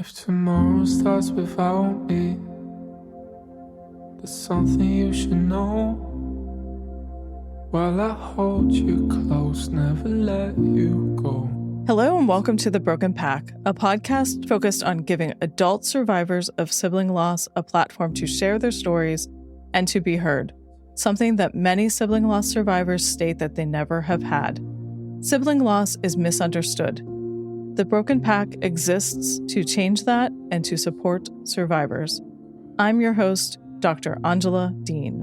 If tomorrow starts without me, there's something you should know. While I hold you close, never let you go. Hello and welcome to The Broken Pack, a podcast focused on giving adult survivors of sibling loss a platform to share their stories and to be heard, something that many sibling loss survivors state that they never have had. Sibling loss is misunderstood. The Broken Pack exists to change that and to support survivors. I'm your host, Dr. Angela Dean.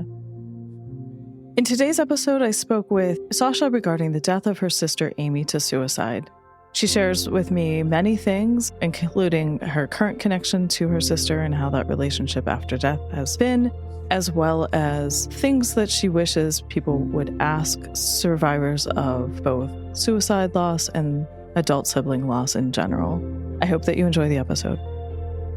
In today's episode, I spoke with Sasha regarding the death of her sister Amy to suicide. She shares with me many things, including her current connection to her sister and how that relationship after death has been, as well as things that she wishes people would ask survivors of both suicide loss and adult sibling loss in general. I hope that you enjoy the episode.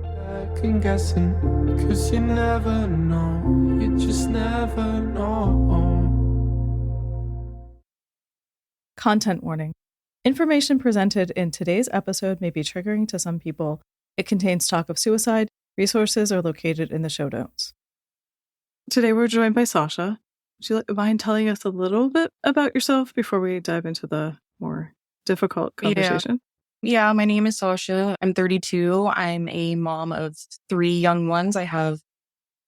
Second guessing, 'cause you never know, you just never know. Content warning. Information presented in today's episode may be triggering to some people. It contains talk of suicide. Resources are located in the show notes. Today we're joined by Sasha. Would you mind telling us a little bit about yourself before we dive into the more difficult conversation? Yeah, my name is Sasha. I'm 32. I'm a mom of 3 young ones. I have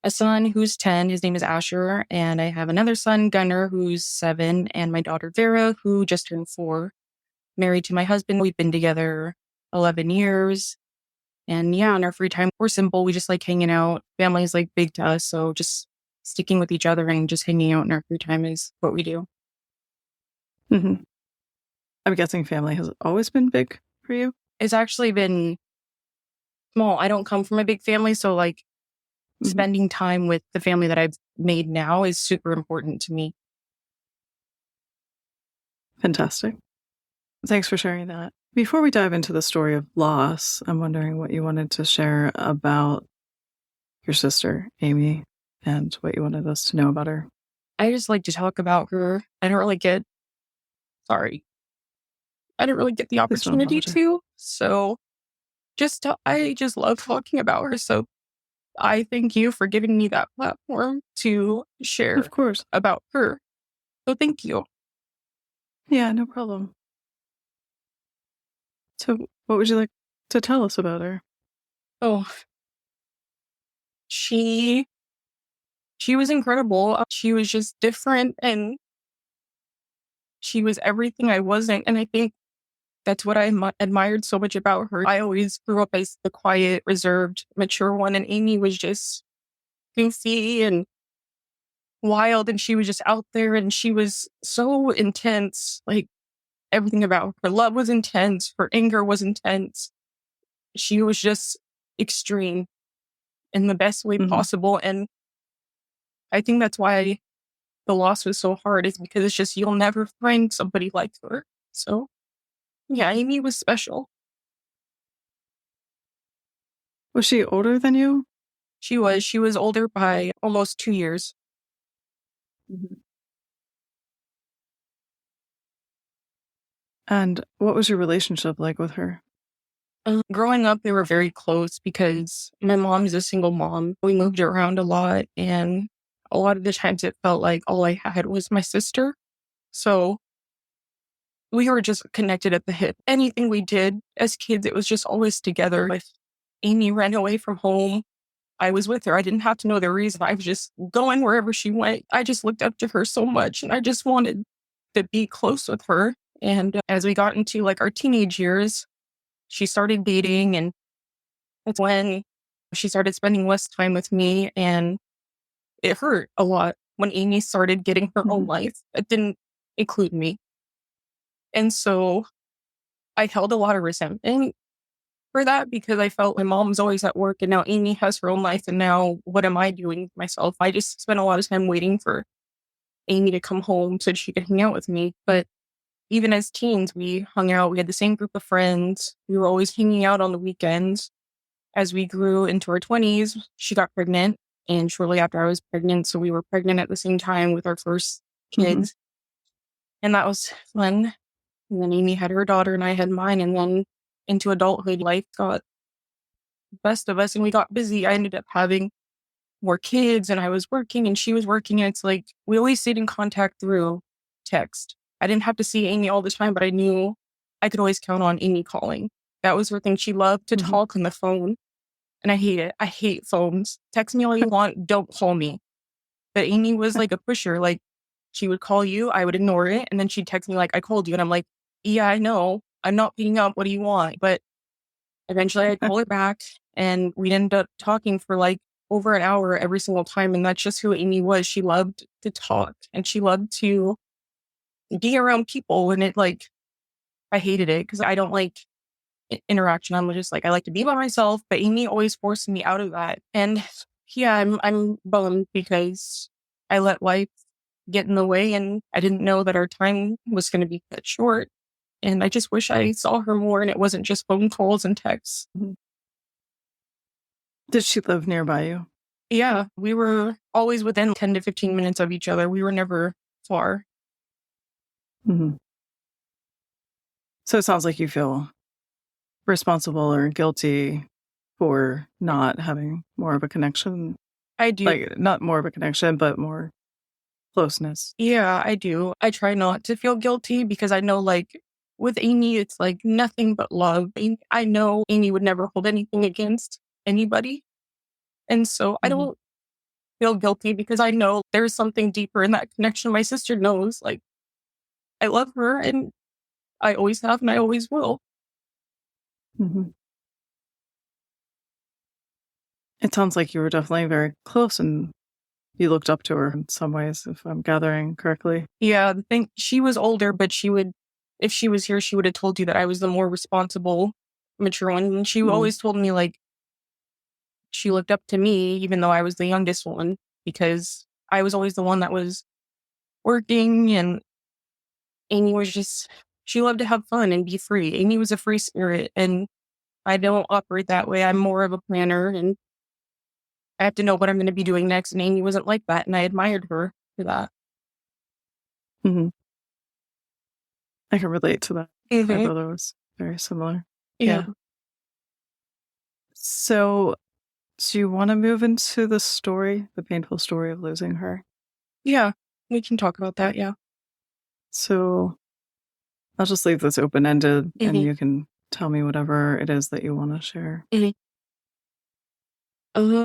a son who's 10. His name is Asher. And I have another son, Gunnar, who's 7. And my daughter, Vera, who just turned 4. Married to my husband. We've been together 11 years. And yeah, in our free time, we're simple. We just like hanging out. Family is like big to us. So just sticking with each other and just hanging out in our free time is what we do. Mm-hmm. I'm guessing family has always been big for you? It's actually been small. I don't come from a big family. So like spending time with the family that I've made now is super important to me. Fantastic. Thanks for sharing that. Before we dive into the story of loss, I'm wondering what you wanted to share about your sister, Amy, and what you wanted us to know about her. I just like to talk about her. I didn't really get the opportunity to. So I just love talking about her. So I thank you for giving me that platform to share about her. So thank you. Yeah, no problem. So what would you like to tell us about her? Oh, she was incredible. She was just different and she was everything I wasn't. And I think that's what I admired so much about her. I always grew up as the quiet, reserved, mature one. And Amy was just goofy and wild. And she was just out there and she was so intense. Like everything about her love was intense. Her anger was intense. She was just extreme in the best way possible. And I think that's why the loss was so hard, is because it's just, you'll never find somebody like her. So yeah, Amy was special. Was she older than you? She was older by almost 2 years. And what was your relationship like with her? Growing up, we were very close because my mom is a single mom. We moved around a lot, and a lot of the times it felt like all I had was my sister. So we were just connected at the hip. Anything we did as kids, it was just always together. If Amy ran away from home, I was with her. I didn't have to know the reason. I was just going wherever she went. I just looked up to her so much, and I just wanted to be close with her. And as we got into like our teenage years, she started dating, and that's when she started spending less time with me. And it hurt a lot when Amy started getting her own life. It didn't include me. And so I held a lot of resentment for that because I felt my mom was always at work and now Amy has her own life. And now what am I doing with myself? I just spent a lot of time waiting for Amy to come home so she could hang out with me. But even as teens, we hung out. We had the same group of friends. We were always hanging out on the weekends. As we grew into our 20s, she got pregnant. And shortly after I was pregnant, so we were pregnant at the same time with our first kids. And that was fun. And then Amy had her daughter and I had mine. And then into adulthood, life got best of us and we got busy. I ended up having more kids and I was working and she was working. And it's like, we always stayed in contact through text. I didn't have to see Amy all the time, but I knew I could always count on Amy calling. That was her thing. She loved to talk on the phone. And I hate it. I hate phones. Text me all you want. Don't call me. But Amy was like a pusher. Like, she would call you. I would ignore it. And then she'd text me like, I called you. And I'm like, yeah, I know. I'm not picking up. What do you want? But eventually I'd call her back and we'd end up talking for like over an hour every single time. And that's just who Amy was. She loved to talk and she loved to be around people. And it like, I hated it because I don't like interaction. I'm just like, I like to be by myself, but Amy always forced me out of that. And yeah, I'm bummed because I let life get in the way and I didn't know that our time was going to be cut short. And I just wish I saw her more and it wasn't just phone calls and texts. Did she live nearby you? Yeah, we were always within 10 to 15 minutes of each other. We were never far. So it sounds like you feel responsible or guilty for not having more of a connection. I do. Like, not more of a connection, but more closeness. Yeah, I do. I try not to feel guilty because I know, like, with Amy, it's like nothing but love. I know Amy would never hold anything against anybody. And so I don't feel guilty because I know there's something deeper in that connection. My sister knows, like, I love her and I always have and I always will. It sounds like you were definitely very close and you looked up to her in some ways, if I'm gathering correctly. Yeah, the thing, she was older, but she would, if she was here, she would have told you that I was the more responsible, mature one. And she always told me, like, she looked up to me, even though I was the youngest one, because I was always the one that was working and Amy was just, she loved to have fun and be free. Amy was a free spirit and I don't operate that way. I'm more of a planner and I have to know what I'm going to be doing next. And Amy wasn't like that. And I admired her for that. I can relate to that. My brother was very similar. Yeah. So do you want to move into the story, the painful story of losing her? Yeah, we can talk about that. Yeah. So I'll just leave this open-ended and you can tell me whatever it is that you want to share.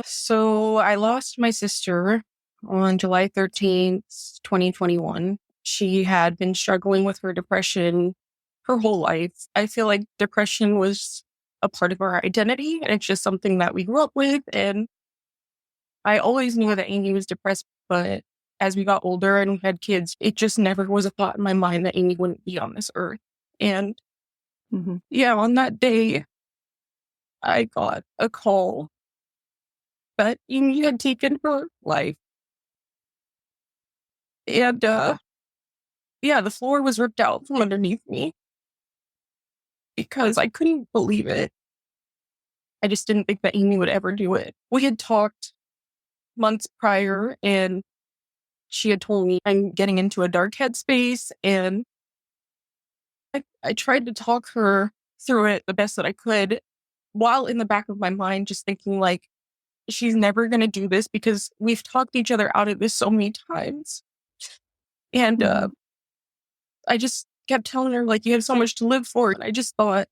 So I lost my sister on July 13th, 2021. She had been struggling with her depression her whole life. I feel like depression was a part of our identity and it's just something that we grew up with. And I always knew that Amy was depressed, but as we got older and we had kids, it just never was a thought in my mind that Amy wouldn't be on this earth. And yeah, on that day, I got a call that Amy had taken her life. And yeah, the floor was ripped out from underneath me because I couldn't believe it. I just didn't think that Amy would ever do it. We had talked months prior and she had told me I'm getting into a dark headspace and I tried to talk her through it the best that I could while in the back of my mind just thinking like, she's never going to do this because we've talked each other out of this so many times. And I just kept telling her like, you have so much to live for. And I just thought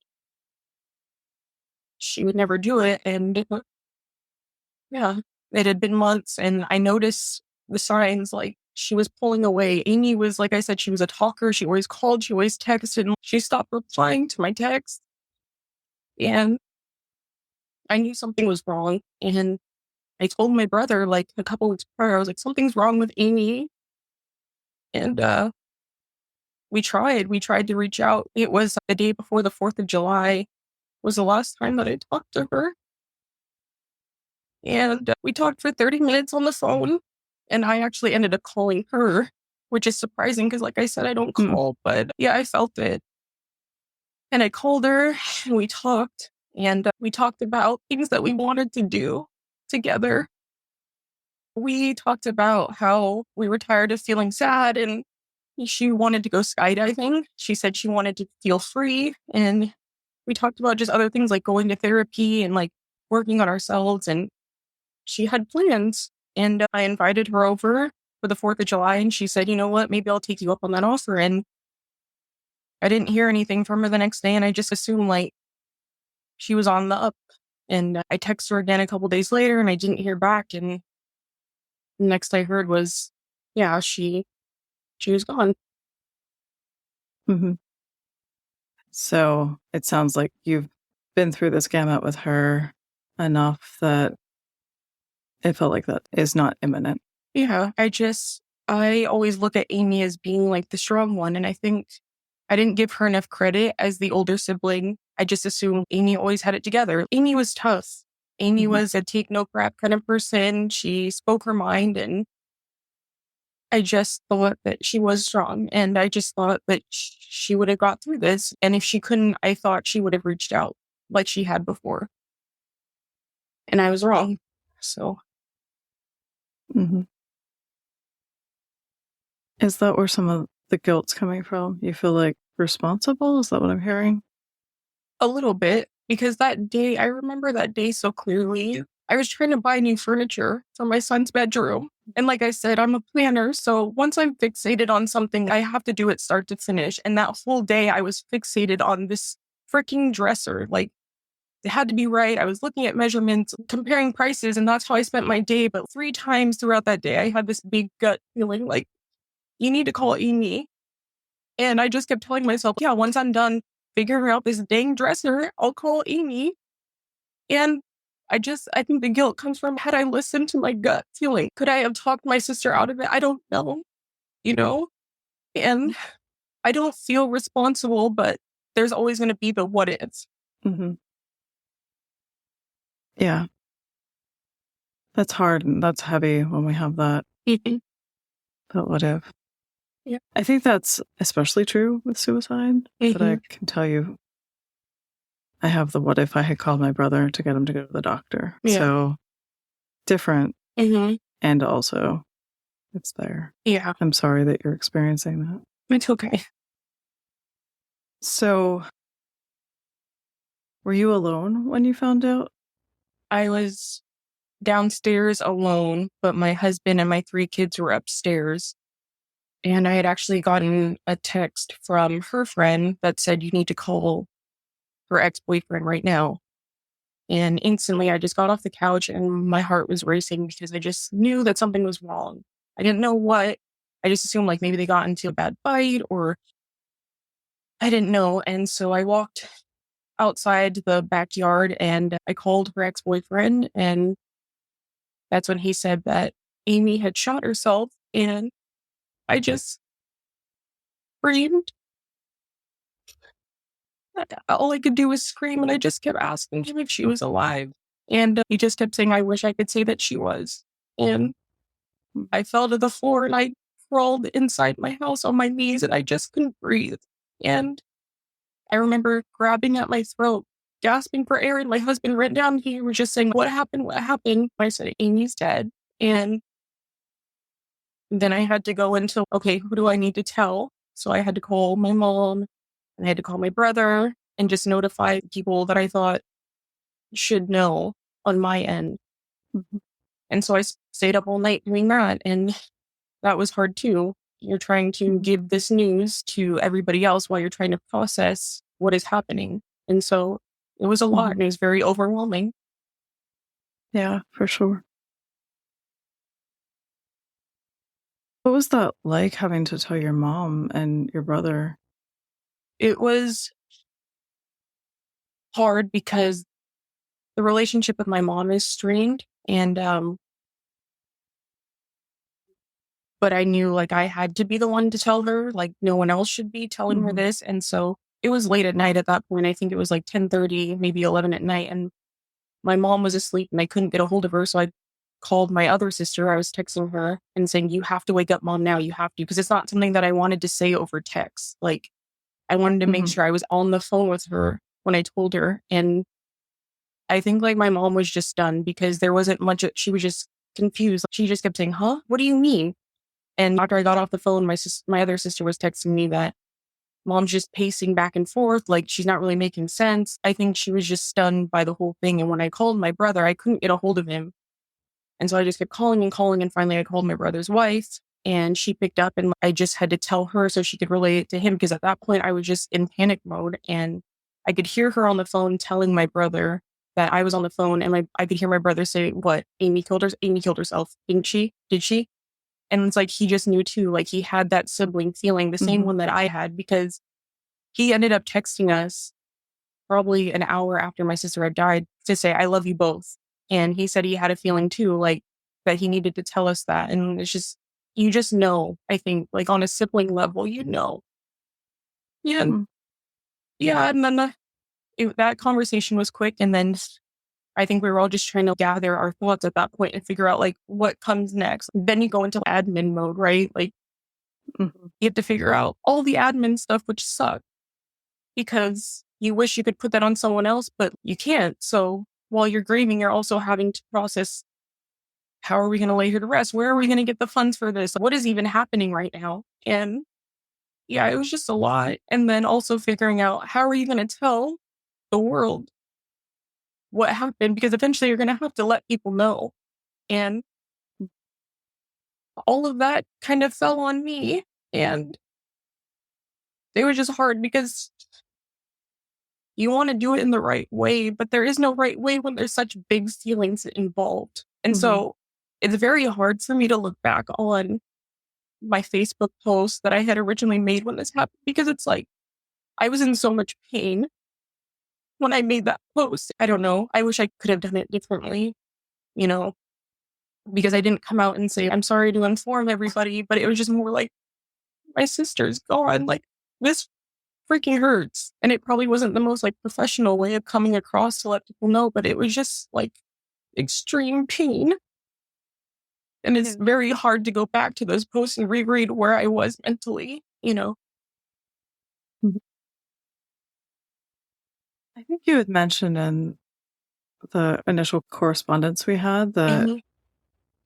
she would never do it. And yeah, it had been months and I noticed the signs like she was pulling away. Amy was, like I said, she was a talker. She always called, she always texted. She stopped replying to my texts. And I knew something was wrong. And I told my brother like a couple weeks prior, I was like, something's wrong with Amy. And we tried to reach out. It was the day before the 4th of July was the last time that I talked to her. And we talked for 30 minutes on the phone. And I actually ended up calling her, which is surprising because, like I said, I don't call. But yeah, I felt it. And I called her and we talked. And we talked about things that we wanted to do together. We talked about how we were tired of feeling sad and she wanted to go skydiving. She said she wanted to feel free. And we talked about just other things like going to therapy and like working on ourselves, and she had plans. And I invited her over for the 4th of July, and she said, you know what, maybe I'll take you up on that offer. And I didn't hear anything from her the next day, and I just assumed like she was on the up. And I texted her again a couple days later, and I didn't hear back. And the next I heard was, yeah, she was gone. Mm-hmm. So it sounds like you've been through this gamut with her enough that it felt like that is not imminent. Yeah, I always look at Amy as being like the strong one. And I think I didn't give her enough credit as the older sibling. I just assumed Amy always had it together. Amy was tough. Amy was a take no crap kind of person. She spoke her mind, and I just thought that she was strong. And I just thought that she would have got through this. And if she couldn't, I thought she would have reached out like she had before. And I was wrong. So. Mm-hmm. Is that where some of the guilt's coming from? You feel like responsible? Is that what I'm hearing? A little bit, because that day, I remember that day so clearly. I was trying to buy new furniture for my son's bedroom. And like I said, I'm a planner. So once I'm fixated on something, I have to do it start to finish. And that whole day I was fixated on this freaking dresser. Like, it had to be right. I was looking at measurements, comparing prices, and that's how I spent my day. But 3 times throughout that day, I had this big gut feeling like, you need to call Amy. And I just kept telling myself, yeah, once I'm done figuring out this dang dresser, I'll call Amy. And I think the guilt comes from, had I listened to my gut feeling? Could I have talked my sister out of it? I don't know, And I don't feel responsible, but there's always going to be the what ifs. Mm-hmm. Yeah. That's hard and that's heavy when we have that. Mm-hmm. That what if. Yeah. I think that's especially true with suicide. But I can tell you, I have the what if I had called my brother to get him to go to the doctor. Yeah. So different. Mm-hmm. And also, it's there. Yeah. I'm sorry that you're experiencing that. It's okay. So, were you alone when you found out? I was downstairs alone, but my husband and my 3 kids were upstairs. And I had actually gotten a text from her friend that said, you need to call her ex-boyfriend right now. And instantly I just got off the couch and my heart was racing because I just knew that something was wrong. I didn't know what. I just assumed like maybe they got into a bad fight, or I didn't know. And so I walked outside the backyard and I called her ex-boyfriend. And that's when he said that Amy had shot herself. And I just screamed. All I could do was scream, and I just kept asking him if she was alive. And he just kept saying, I wish I could say that she was. And I fell to the floor and I crawled inside my house on my knees and I just couldn't breathe. And I remember grabbing at my throat, gasping for air, and my husband ran down. He was just saying, what happened? What happened? I said, Amy's dead. And then I had to go into, okay, who do I need to tell? So I had to call my mom and I had to call my brother and just notify people that I thought should know on my end. Mm-hmm. And so I stayed up all night doing that. And that was hard too. You're trying to give this news to everybody else while you're trying to process what is happening. And so it was a lot and it was very overwhelming. Yeah, for sure. What was that like, having to tell your mom and your brother? It was hard because the relationship with my mom is strained, and but I knew like I had to be the one to tell her, like no one else should be telling her this. And so it was late at night at that point. I think it was like 10:30, maybe 11 at night, and my mom was asleep and I couldn't get a hold of her. So I called my other sister. I was texting her and saying, you have to wake up, Mom, now. You have to, because it's not something that I wanted to say over text. Like, I wanted to make sure I was on the phone with her when I told her. And I think like my mom was just done because there wasn't much. She was just confused. She just kept saying, huh? What do you mean? And after I got off the phone, my other sister was texting me that mom's just pacing back and forth, like she's not really making sense. I think she was just stunned by the whole thing. And when I called my brother, I couldn't get a hold of him. And so I just kept calling and calling. And finally I called my brother's wife and she picked up, and I just had to tell her so she could relay it to him. Because at that point I was just in panic mode, and I could hear her on the phone telling my brother that I was on the phone, and I could hear my brother say, "What? Amy killed herself, didn't she? Did she?" And it's like he just knew too. Like he had that sibling feeling, the same one that I had, because he ended up texting us probably an hour after my sister had died to say, "I love you both." And he said he had a feeling too, like that he needed to tell us that. And it's just, you just know, I think, like on a sibling level, you know. Yeah. Yeah. And then that conversation was quick. And then I think we were all just trying to gather our thoughts at that point and figure out like what comes next. Then you go into admin mode, right? Like you have to figure out all the admin stuff, which sucks because you wish you could put that on someone else, but you can't. So while you're grieving, you're also having to process, how are we going to lay her to rest? Where are we going to get the funds for this? What is even happening right now? And yeah, it was just a lot. And then also figuring out, how are you going to tell the world what happened? Because eventually you're going to have to let people know. And all of that kind of fell on me. And it was just hard because you want to do it in the right way, but there is no right way when there's such big feelings involved. And so it's very hard for me to look back on my Facebook post that I had originally made when this happened, because it's like, I was in so much pain when I made that post. I don't know. I wish I could have done it differently, you know, because I didn't come out and say, "I'm sorry to inform everybody," but it was just more like, my sister's gone. Like, this freaking hurts. And it probably wasn't the most like professional way of coming across to let people know, but it was just like extreme pain. And it's very hard to go back to those posts and reread where I was mentally, you know? I think you had mentioned in the initial correspondence we had that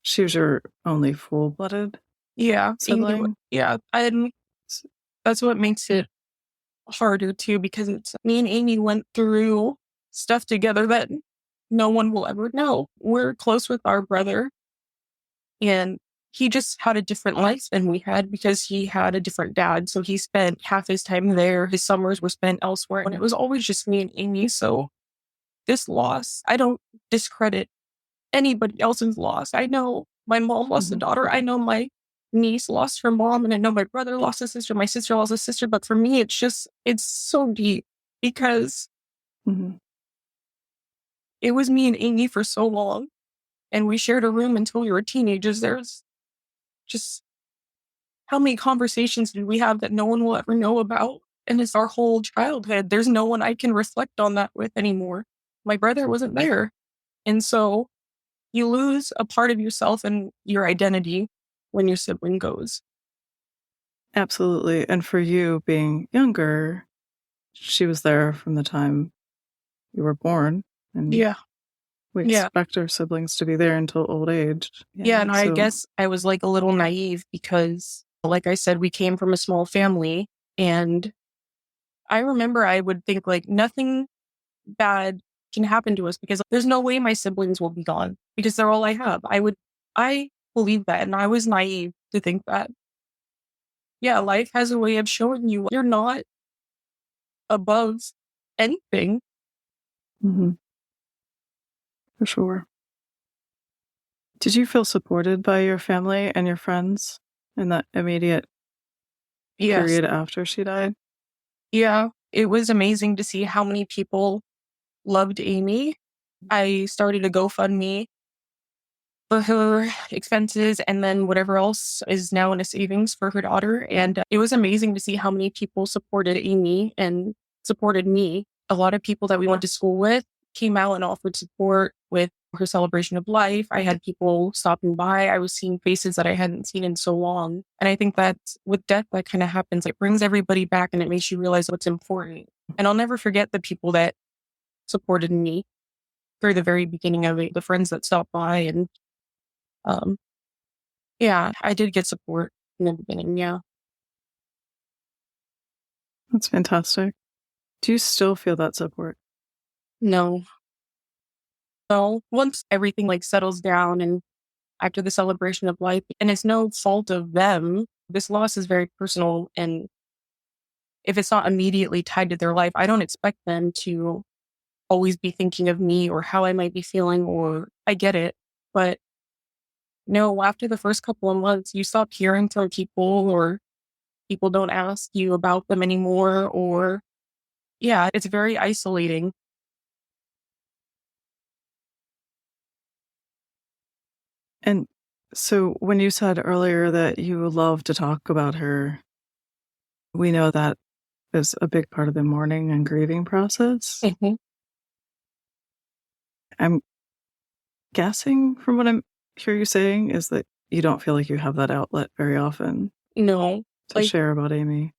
she was your only full-blooded Yeah. sibling. Yeah. And that's what makes it harder too, because it's me and Amy went through stuff together that no one will ever know. We're close with our brother, and he just had a different life than we had because he had a different dad. So he spent half his time there. His summers were spent elsewhere, and it was always just me and Amy. So this loss, I don't discredit anybody else's loss. I know my mom lost a daughter. I know my niece lost her mom, and I know my brother lost a sister. My sister lost a sister. But for me, it's so deep because it was me and Amy for so long, and we shared a room until we were teenagers. There's just, how many conversations did we have that no one will ever know about? And it's our whole childhood. There's no one I can reflect on that with anymore. My brother wasn't there. And so you lose a part of yourself and your identity when your sibling goes. Absolutely. And for you being younger, she was there from the time you were born. And we expect our siblings to be there until old age. Yeah, and I guess I was like a little naive because, like I said, we came from a small family. And I remember I would think like nothing bad can happen to us because there's no way my siblings will be gone because they're all I have. I believe that. And I was naive to think that, yeah, life has a way of showing you you're not above anything. For sure. Did you feel supported by your family and your friends in that immediate period after she died? Yeah, it was amazing to see how many people loved Amy. I started a GoFundMe for her expenses and then whatever else is now in a savings for her daughter. And it was amazing to see how many people supported Amy and supported me. A lot of people that we went to school with came out and offered support with her celebration of life. I had people stopping by. I was seeing faces that I hadn't seen in so long. And I think that with death, that kind of happens. It brings everybody back and it makes you realize what's important. And I'll never forget the people that supported me through the very beginning of it, the friends that stopped by. And yeah, I did get support in the beginning. Yeah. That's fantastic. Do you still feel that support? No. So once everything like settles down and after the celebration of life, and it's no fault of them, this loss is very personal. And if it's not immediately tied to their life, I don't expect them to always be thinking of me or how I might be feeling, or I get it. But no, after the first couple of months, you stop hearing from people, or people don't ask you about them anymore, or yeah, it's very isolating. And so when you said earlier that you love to talk about her, we know that is a big part of the mourning and grieving process. Mhm. I'm guessing from what I'm hear you saying is that you don't feel like you have that outlet very often No, to like, share about Amy.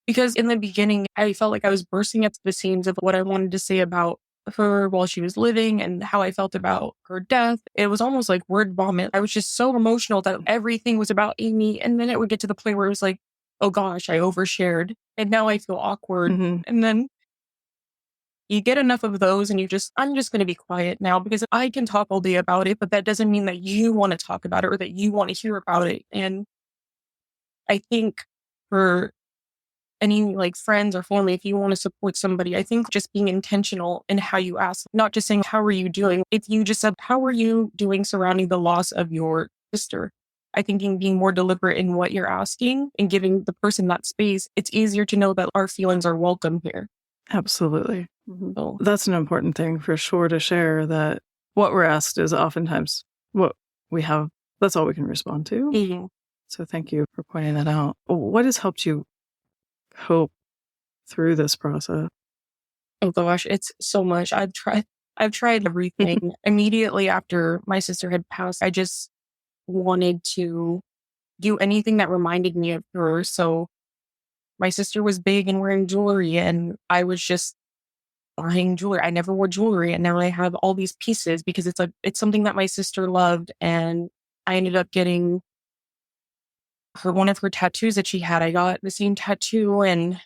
because in the beginning, I felt like I was bursting at the seams of what I wanted to say about her while she was living and how I felt about her death. It was almost like word vomit. I was just so emotional that everything was about Amy. And then it would get to the point where it was like, oh gosh, I overshared. And now I feel awkward. Mhm. And then you get enough of those and I'm just going to be quiet now because I can talk all day about it, but that doesn't mean that you want to talk about it or that you want to hear about it. And I think for any like friends or family, if you want to support somebody, I think just being intentional in how you ask, not just saying, how are you doing? If you just said, how are you doing surrounding the loss of your sister? I think in being more deliberate in what you're asking and giving the person that space, it's easier to know that our feelings are welcome here. Absolutely. So, That's an important thing for sure to share, that what we're asked is oftentimes what we have, that's all we can respond to. mhm. So thank you for pointing that out. What has helped you cope through this process? Oh gosh, it's so much. I've tried everything. Immediately after my sister had passed, I just wanted to do anything that reminded me of her. So my sister was big and wearing jewelry, and I was just buying jewelry. I never wore jewelry, and now I have all these pieces because it's something that my sister loved, and I ended up getting her one of her tattoos that she had. I got the same tattoo, and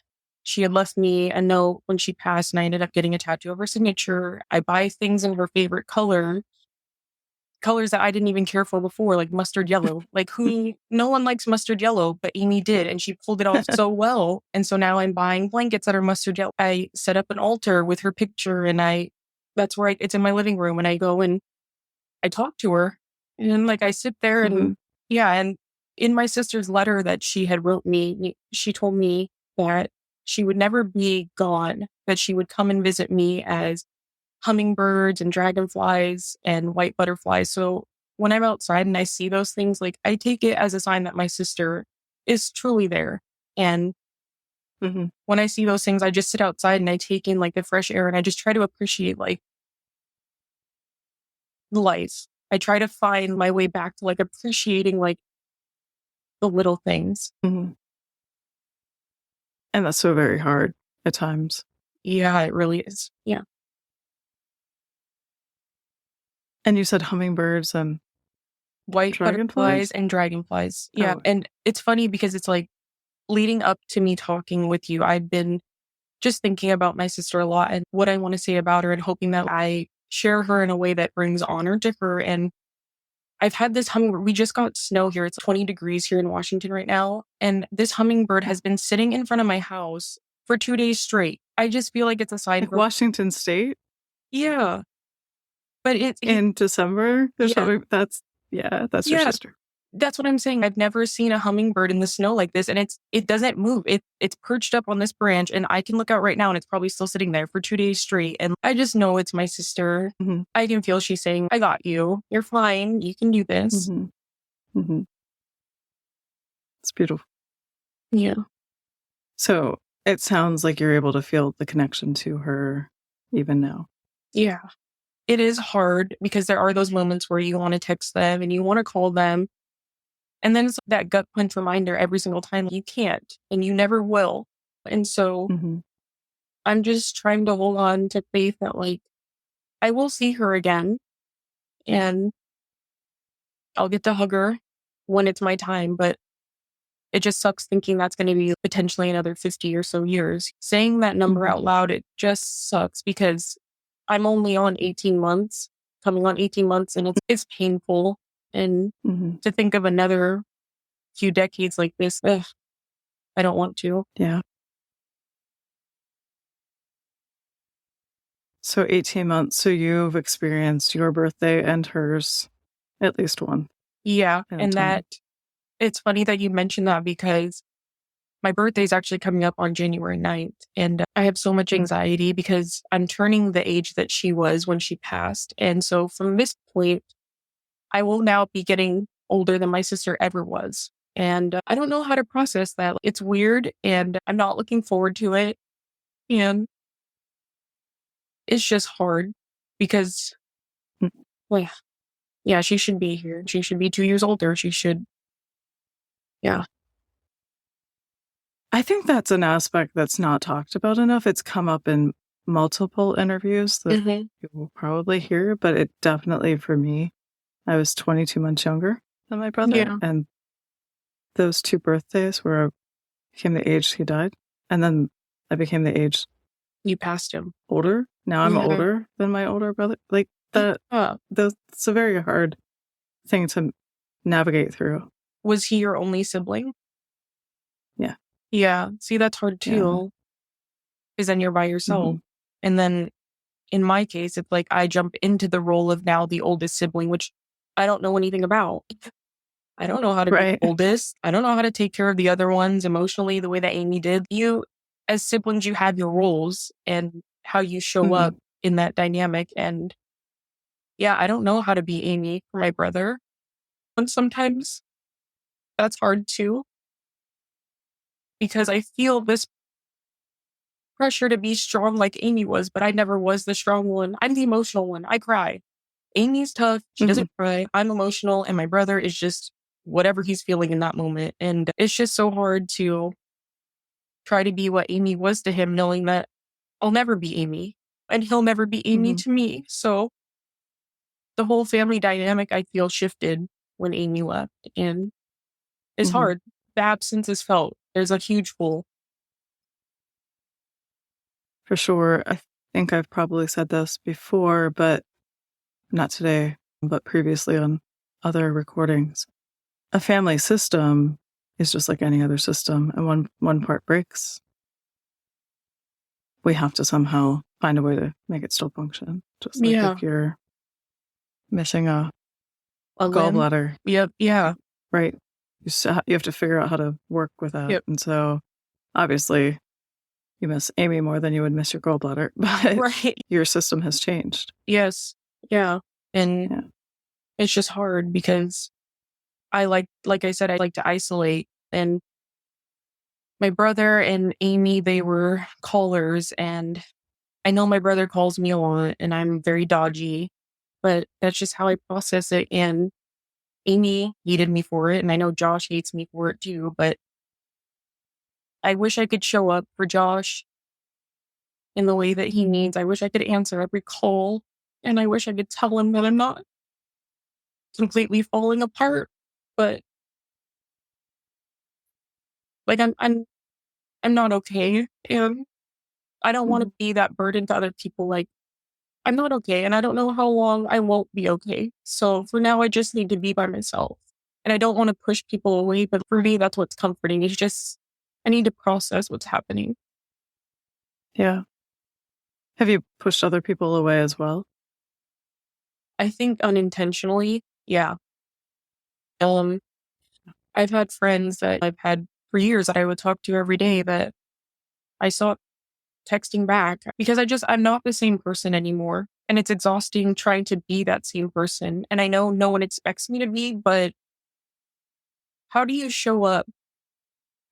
she had left me a note when she passed, and I ended up getting a tattoo of her signature. I buy things in her favorite colors that I didn't even care for before, like mustard yellow. Like no one likes mustard yellow, but Amy did. And she pulled it off so well. And so now I'm buying blankets that are mustard yellow. I set up an altar with her picture, and that's where it's in my living room, and I go and I talk to her, and like I sit there and yeah. And in my sister's letter that she had wrote me, she told me that she would never be gone, that she would come and visit me as hummingbirds and dragonflies and white butterflies. So when I'm outside and I see those things, like I take it as a sign that my sister is truly there. And when I see those things, I just sit outside and I take in like the fresh air, and I just try to appreciate like life. I try to find my way back to like appreciating like the little things. And that's so very hard at times. Yeah, it really is. Yeah. And you said hummingbirds and White dragonflies? butterflies and dragonflies. Yeah. Oh. And it's funny because it's like leading up to me talking with you, I've been just thinking about my sister a lot and what I want to say about her, and hoping that I share her in a way that brings honor to her. And I've had this hummingbird. We just got snow here. It's 20 degrees here in Washington right now. And this hummingbird has been sitting in front of my house for 2 days straight. I just feel like it's a sign Like for Washington State yeah. But in December? There's yeah. that's your Yeah. sister. That's what I'm saying. I've never seen a hummingbird in the snow like this, and it doesn't move. It's perched up on this branch, and I can look out right now, and it's probably still sitting there for 2 days straight. And I just know it's my sister. I can feel she's saying, "I got you. You're fine. You can do this." It's beautiful. Yeah, So it sounds like you're able to feel the connection to her even now. yeah. It is hard because there are those moments where you want to text them and you want to call them, and then it's that gut punch reminder every single time you can't and you never will. And so I'm just trying to hold on to faith that like I will see her again, and I'll get to hug her when it's my time. But it just sucks thinking that's going to be potentially another 50 or so years. Saying that number out loud, it just sucks because I'm only on 18 months, coming on 18 months, and it's painful. And to think of another few decades like this, I don't want to. Yeah. So 18 months. So you've experienced your birthday and hers at least one. Yeah. at a And time. that it's funny that you mentioned that because my birthday is actually coming up on January 9th. And I have so much anxiety because I'm turning the age that she was when she passed. And so from this point, I will now be getting older than my sister ever was. And I don't know how to process that. It's weird and I'm not looking forward to it. And it's just hard because, Mm. well, yeah, she should be here. She should be 2 years older. She should, yeah. I think that's an aspect that's not talked about enough. It's come up in multiple interviews that you will probably hear, but it definitely, for me, I was 22 months younger than my brother. Yeah. And those 2 birthdays where I became the age he died, and then I became the age You passed him. older. Now I'm Yeah. older than my older brother. Like that's a very hard thing to navigate through. Was he your only sibling? Yeah. Yeah. See, that's hard too. Because then you're by yourself. And then in my case, it's like I jump into the role of now the oldest sibling, which I don't know anything about. I don't know how to be the oldest. I don't know how to take care of the other ones emotionally the way that Amy did. You, as siblings, you have your roles and how you show up in that dynamic. And yeah, I don't know how to be Amy for my brother. And sometimes that's hard too. Because I feel this pressure to be strong like Amy was, but I never was the strong one. I'm the emotional one. I cry. Amy's tough. She doesn't cry. I'm emotional. And my brother is just whatever he's feeling in that moment. And it's just so hard to try to be what Amy was to him, knowing that I'll never be Amy and he'll never be Amy to me. So the whole family dynamic, I feel, shifted when Amy left. And it's hard. The absence is felt. There's a huge hole. For sure. I think I've probably said this before, but not today, but previously on other recordings. A family system is just like any other system, and one part breaks, we have to somehow find a way to make it still function. Just like if you're missing a gallbladder. Yep. Yeah. Right. You have to figure out how to work with that. Yep. And so obviously you miss Amy more than you would miss your gallbladder, but your system has changed. Yes. Yeah. And it's just hard because like I said, I like to isolate. And my brother and Amy, they were callers. And I know my brother calls me a lot and I'm very dodgy, but that's just how I process it. And Amy hated me for it. And I know Josh hates me for it too, but I wish I could show up for Josh in the way that he needs. I wish I could answer every call. And I wish I could tell him that I'm not completely falling apart. But like I'm not okay. And I don't want to be that burden to other people. Like, I'm not okay. And I don't know how long I won't be okay. So for now, I just need to be by myself. And I don't want to push people away. But for me, that's what's comforting. It's just, I need to process what's happening. Yeah. Have you pushed other people away as well? I think unintentionally, yeah. I've had friends that I've had for years that I would talk to every day that I stopped texting back because I'm not the same person anymore. And it's exhausting trying to be that same person. And I know no one expects me to be, but how do you show up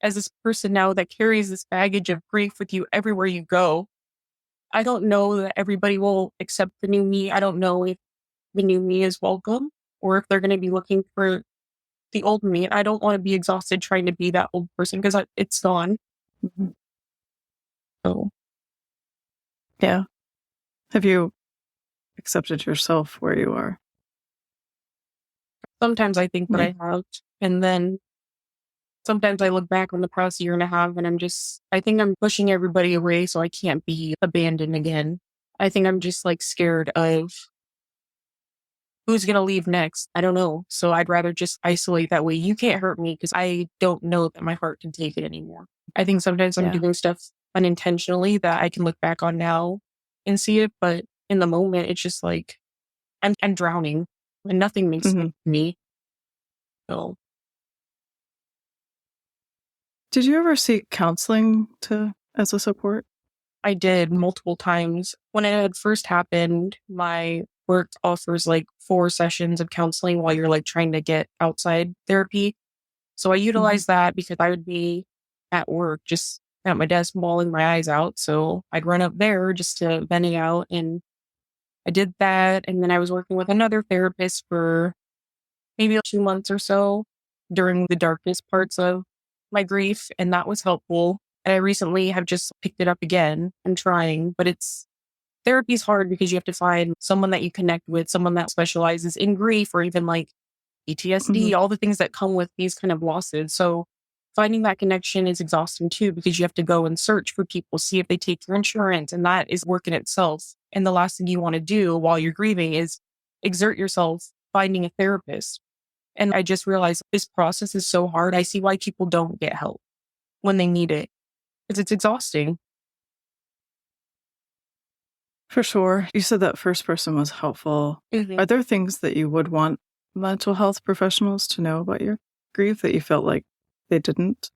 as this person now that carries this baggage of grief with you everywhere you go? I don't know that everybody will accept the new me. I don't know if the new me is welcome or if they're going to be looking for the old me. I don't want to be exhausted trying to be that old person because it's gone. So, yeah. Have you accepted yourself where you are? sometimes I think that I have. And then sometimes I look back on the past year and a half and I think I'm pushing everybody away so I can't be abandoned again. I think I'm just like scared of who's going to leave next. I don't know. So I'd rather just isolate that way. You can't hurt me because I don't know that my heart can take it anymore. I think sometimes I'm doing stuff unintentionally that I can look back on now and see it. But in the moment, it's just like I'm drowning and nothing makes sense to me. So did you ever seek counseling as a support? I did multiple times. When it had first happened, my work offers like 4 sessions of counseling while you're like trying to get outside therapy. So I utilized that because I would be at work, just at my desk, bawling my eyes out. So I'd run up there just to vent it out. And I did that. And then I was working with another therapist for maybe 2 months or so during the darkest parts of my grief. And that was helpful. And I recently have just picked it up again and trying, but therapy is hard because you have to find someone that you connect with, someone that specializes in grief or even like PTSD, all the things that come with these kind of losses. So finding that connection is exhausting too, because you have to go and search for people, see if they take your insurance, and that is work in itself. And the last thing you want to do while you're grieving is exert yourself finding a therapist. And I just realized this process is so hard. I see why people don't get help when they need it, because it's exhausting. For sure. You said that first person was helpful. Are there things that you would want mental health professionals to know about your grief that you felt like they didn't?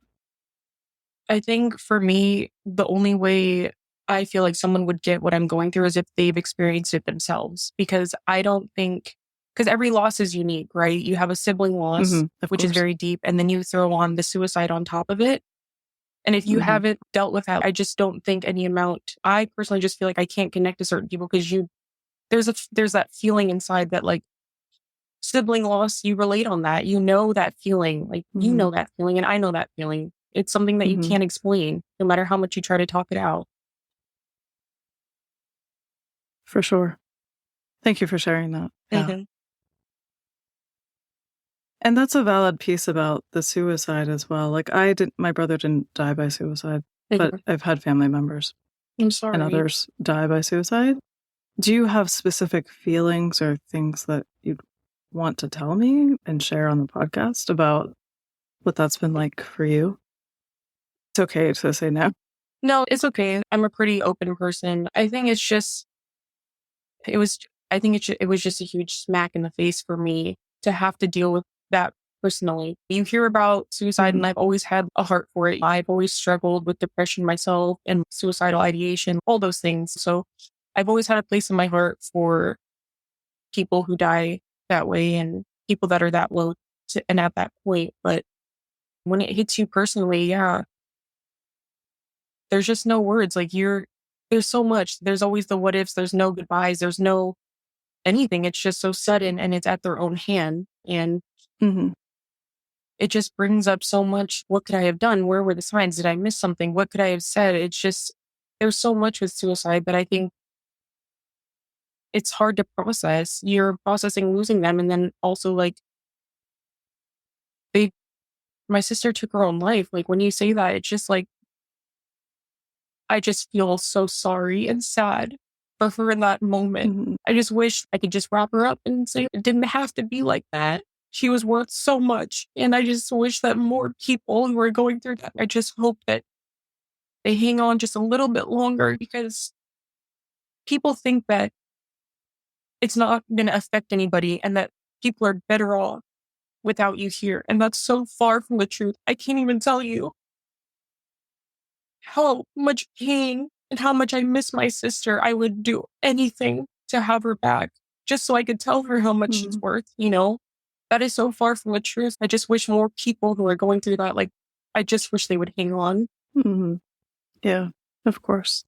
I think for me, the only way I feel like someone would get what I'm going through is if they've experienced it themselves. Because because every loss is unique, right? You have a sibling loss, which is very deep, and then you throw on the suicide on top of it. And if you haven't dealt with that, I just don't think I personally just feel like I can't connect to certain people because there's that feeling inside that like sibling loss, you relate on that. You know that feeling, like you know that feeling and I know that feeling. It's something that you can't explain no matter how much you try to talk it out. For sure. Thank you for sharing that. Yeah. And that's a valid piece about the suicide as well. Like my brother didn't die by suicide, but I've had family members I'm sorry. and others die by suicide. Do you have specific feelings or things that you'd want to tell me and share on the podcast about what that's been like for you? It's okay to say no. No, it's okay. I'm a pretty open person. I think it's just, it was just a huge smack in the face for me to have to deal with that personally. You hear about suicide and I've always had a heart for it. I've always struggled with depression myself and suicidal ideation, all those things. So I've always had a place in my heart for people who die that way and people that are that low and at that point. But when it hits you personally, yeah, there's just no words. Like there's so much. There's always the what ifs. There's no goodbyes. There's no anything. It's just so sudden and it's at their own hand. And it just brings up so much. What could I have done? Where were the signs? Did I miss something? What could I have said? It's just, there's so much with suicide that I think it's hard to process. You're processing losing them. And then also like my sister took her own life. Like when you say that, it's just like, I just feel so sorry and sad for her in that moment. I just wish I could just wrap her up and say it didn't have to be like that. She was worth so much. And I just wish that more people who are going through that, I just hope that they hang on just a little bit longer because people think that it's not going to affect anybody and that people are better off without you here. And that's so far from the truth. I can't even tell you how much pain and how much I miss my sister. I would do anything to have her back just so I could tell her how much she's worth, you know? That is so far from the truth. I just wish more people who are going through that, like, I just wish they would hang on. Yeah, of course.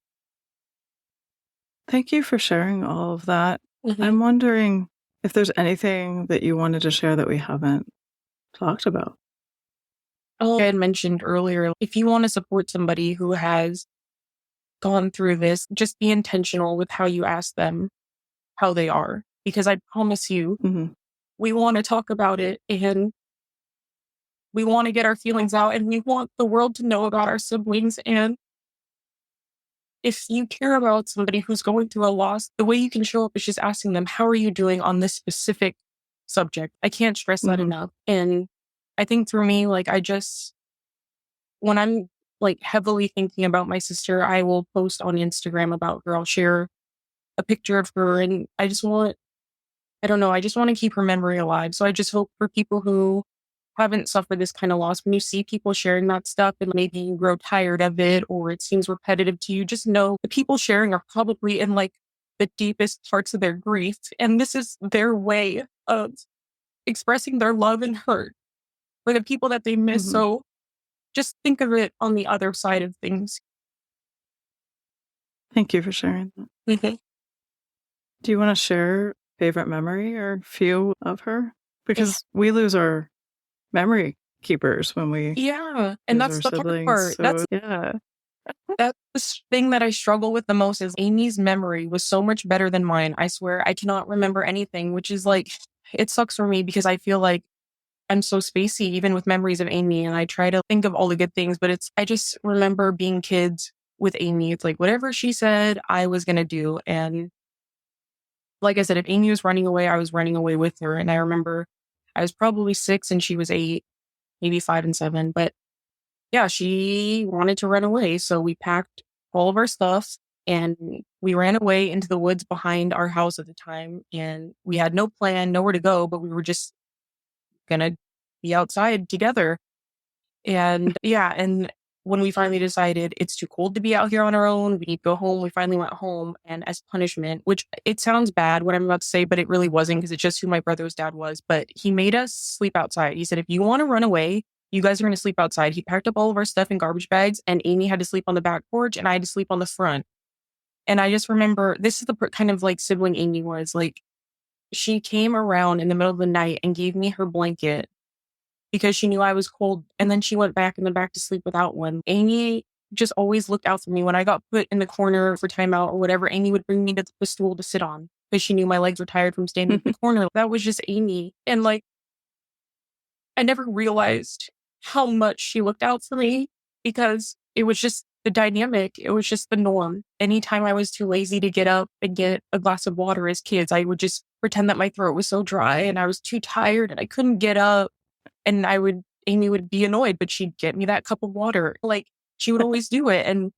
Thank you for sharing all of that. I'm wondering if there's anything that you wanted to share that we haven't talked about. I had mentioned earlier, if you want to support somebody who has gone through this, just be intentional with how you ask them how they are. Because I promise you, we want to talk about it and we want to get our feelings out and we want the world to know about our siblings. And if you care about somebody who's going through a loss, the way you can show up is just asking them, how are you doing on this specific subject? I can't stress that enough. And I think for me, like, when I'm like heavily thinking about my sister, I will post on Instagram about her. I'll share a picture of her, and I just want to keep her memory alive. So I just hope for people who haven't suffered this kind of loss, when you see people sharing that stuff and maybe you grow tired of it or it seems repetitive to you, just know the people sharing are probably in like the deepest parts of their grief. And this is their way of expressing their love and hurt for the people that they miss. So just think of it on the other side of things. Thank you for sharing that. Do you want to share favorite memory or few of her? Because we lose our memory keepers when we and that's the hard part. So, That's the thing that I struggle with the most is Amy's memory was so much better than mine. I swear I cannot remember anything, which is like, it sucks for me because I feel like I'm so spacey even with memories of Amy, and I try to think of all the good things, but I just remember being kids with Amy. It's like whatever she said, I was going to do. And like I said, if Amy was running away, I was running away with her. And I remember I was probably 6 and she was 8, maybe 5 and 7. But yeah, she wanted to run away. So we packed all of our stuff and we ran away into the woods behind our house at the time. And we had no plan, nowhere to go, but we were just going to be outside together. And and when we finally decided it's too cold to be out here on our own, we need to go home, we finally went home. And as punishment, which it sounds bad what I'm about to say, but it really wasn't because it's just who my brother's dad was. But he made us sleep outside. He said, if you want to run away, you guys are going to sleep outside. He packed up all of our stuff in garbage bags and Amy had to sleep on the back porch and I had to sleep on the front. And I just remember this is the kind of like sibling Amy was. Like, she came around in the middle of the night and gave me her blanket because she knew I was cold. And then she went back in the back to sleep without one. Amy just always looked out for me. When I got put in the corner for timeout or whatever, Amy would bring me to the stool to sit on because she knew my legs were tired from standing in the corner. That was just Amy. And like, I never realized how much she looked out for me because it was just the dynamic. It was just the norm. Anytime I was too lazy to get up and get a glass of water as kids, I would just pretend that my throat was so dry and I was too tired and I couldn't get up. And Amy would be annoyed, but she'd get me that cup of water. Like, she would always do it. And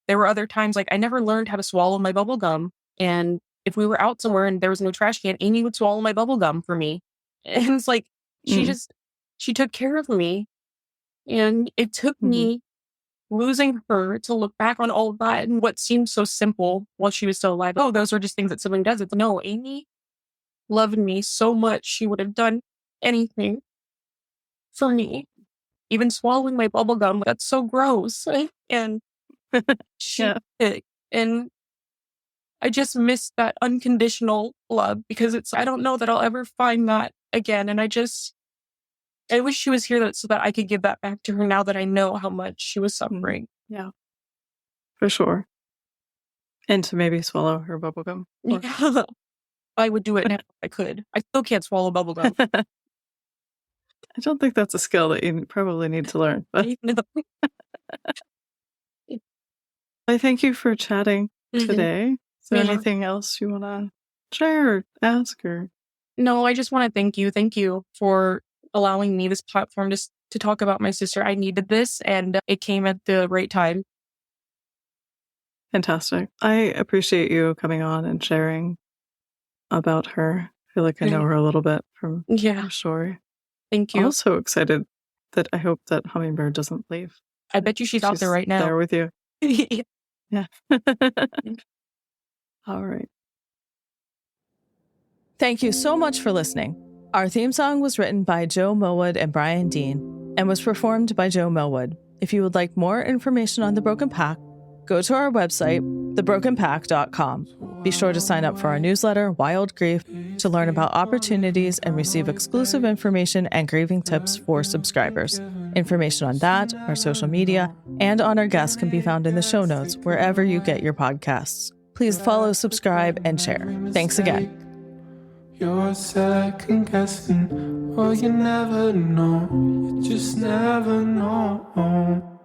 there were other times, like, I never learned how to swallow my bubble gum. And if we were out somewhere and there was no trash can, Amy would swallow my bubble gum for me. And it's like, she took care of me. And it took me losing her to look back on all of that and what seemed so simple while she was still alive. Oh, those are just things that sibling does. It's no, Amy loved me so much. She would have done anything for me, even swallowing my bubble gum. That's so gross. And she did. And I just miss that unconditional love because I don't know that I'll ever find that again. And I wish she was here so that I could give that back to her now that I know how much she was suffering. Yeah, for sure. And to maybe swallow her bubble gum. Yeah. I would do it now if I could. I still can't swallow bubble gum. I don't think that's a skill that you probably need to learn. But I thank you for chatting today. Is there anything else you want to share or ask? Or? No, I just want to thank you. Thank you for allowing me this platform to talk about my sister. I needed this and it came at the right time. Fantastic. I appreciate you coming on and sharing about her. I feel like I know her a little bit from her story. Thank you. I'm also excited that I hope that Hummingbird doesn't leave. I bet you she's out there right now. There with you. Yeah. All right. Thank you so much for listening. Our theme song was written by Joe Millwood and Brian Dean and was performed by Joe Millwood. If you would like more information on The Broken Pack, go to our website, thebrokenpack.com. Be sure to sign up for our newsletter, Wild Grief, to learn about opportunities and receive exclusive information and grieving tips for subscribers. Information on that, our social media, and on our guests can be found in the show notes wherever you get your podcasts. Please follow, subscribe, and share. Thanks again. You're second guessing, well, you never know, you just never know.